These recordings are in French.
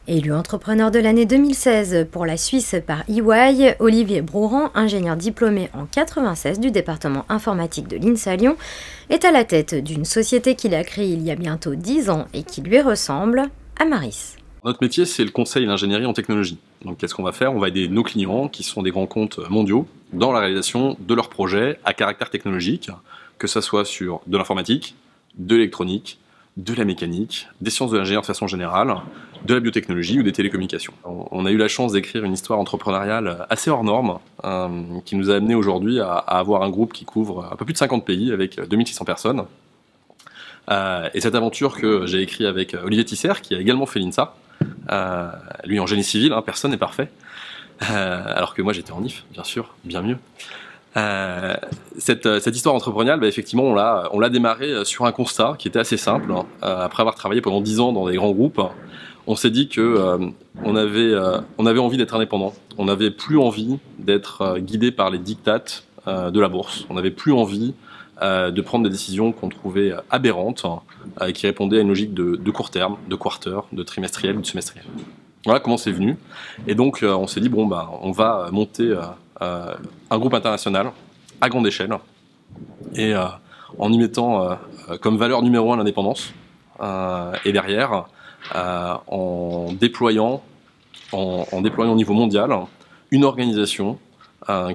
Élu entrepreneur de l'année 2016 pour la Suisse par EY, Olivier Brouran, ingénieur diplômé en 96 du département informatique de l'INSA Lyon, est à la tête d'une société qu'il a créée il y a bientôt 10 ans et qui lui ressemble, Amaris. Notre métier, c'est le conseil et l'ingénierie en technologie. Donc qu'est-ce qu'on va faire? On va aider nos clients, qui sont des grands comptes mondiaux, dans la réalisation de leurs projets à caractère technologique, que ce soit sur de l'informatique, de l'électronique, de la mécanique, des sciences de l'ingénieur de façon générale, de la biotechnologie ou des télécommunications. On a eu la chance d'écrire une histoire entrepreneuriale assez hors norme, qui nous a amené aujourd'hui à avoir un groupe qui couvre un peu plus de 50 pays avec 2600 personnes. Et cette aventure que j'ai écrite avec Olivier Tisser, qui a également fait l'INSA, lui en génie civil, personne n'est parfait, alors que moi j'étais en IF, bien sûr, bien mieux. Cette histoire entrepreneuriale, effectivement, on l'a démarré sur un constat qui était assez simple. Après avoir travaillé pendant 10 ans dans des grands groupes, on s'est dit que on avait envie d'être indépendant. On n'avait plus envie d'être guidé par les diktats de la bourse. On n'avait plus envie de prendre des décisions qu'on trouvait aberrantes, qui répondaient à une logique de court terme, de quarter, de trimestriel ou de semestriel. Voilà comment c'est venu. Et donc on s'est dit, on va monter un groupe international à grande échelle et en y mettant comme valeur numéro 1 l'indépendance et derrière en déployant au niveau mondial une organisation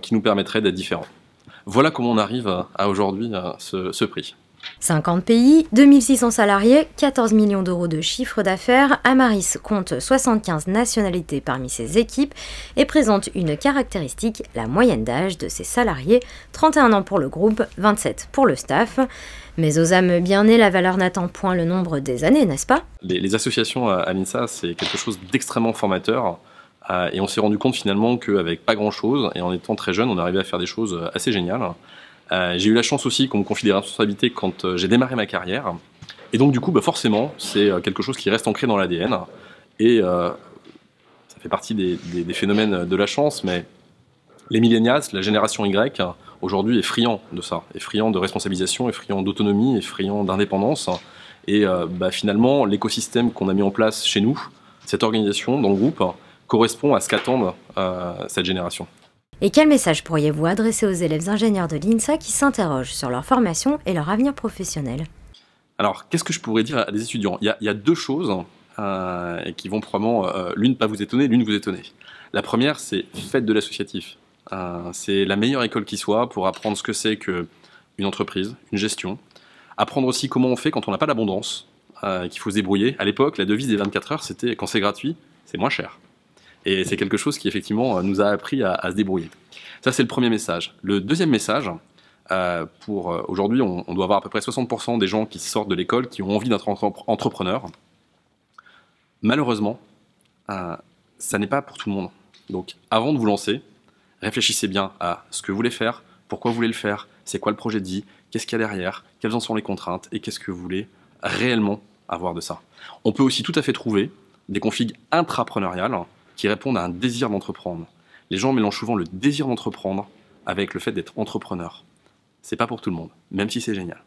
qui nous permettrait d'être différents. Voilà comment on arrive à aujourd'hui ce prix. 50 pays, 2600 salariés, 14 millions d'euros de chiffre d'affaires, Amaris compte 75 nationalités parmi ses équipes et présente une caractéristique, la moyenne d'âge de ses salariés, 31 ans pour le groupe, 27 pour le staff. Mais aux âmes bien nées, la valeur n'attend point le nombre des années, n'est-ce pas? Les associations à l'INSA, c'est quelque chose d'extrêmement formateur. Et on s'est rendu compte finalement qu'avec pas grand-chose, et en étant très jeune, on arrivait à faire des choses assez géniales. J'ai eu la chance aussi qu'on me confie des responsabilités quand j'ai démarré ma carrière. Et donc du coup, forcément, c'est quelque chose qui reste ancré dans l'ADN. Et ça fait partie des phénomènes de la chance, mais les millennials, la génération Y, aujourd'hui est friand de ça, est friand de responsabilisation, est friand d'autonomie, est friand d'indépendance. Et finalement, l'écosystème qu'on a mis en place chez nous, cette organisation dans le groupe, correspond à ce qu'attendent cette génération. Et quel message pourriez-vous adresser aux élèves ingénieurs de l'INSA qui s'interrogent sur leur formation et leur avenir professionnel? Alors, qu'est-ce que je pourrais dire à des étudiants? Il y a deux choses qui vont probablement, l'une pas vous étonner, l'une vous étonner. La première, c'est faites de l'associatif. C'est la meilleure école qui soit pour apprendre ce que c'est qu'une entreprise, une gestion. Apprendre aussi comment on fait quand on n'a pas d'abondance, qu'il faut se débrouiller. À l'époque, la devise des 24 heures, c'était quand c'est gratuit, c'est moins cher. Et c'est quelque chose qui, effectivement, nous a appris à se débrouiller. Ça, c'est le premier message. Le deuxième message, aujourd'hui, on doit avoir à peu près 60% des gens qui sortent de l'école qui ont envie d'être entrepreneurs. Malheureusement, ça n'est pas pour tout le monde. Donc, avant de vous lancer, réfléchissez bien à ce que vous voulez faire, pourquoi vous voulez le faire, c'est quoi le projet de vie, qu'est-ce qu'il y a derrière, quelles en sont les contraintes et qu'est-ce que vous voulez réellement avoir de ça. On peut aussi tout à fait trouver des configs intrapreneuriales qui répondent à un désir d'entreprendre. Les gens mélangent souvent le désir d'entreprendre avec le fait d'être entrepreneur. C'est pas pour tout le monde, même si c'est génial.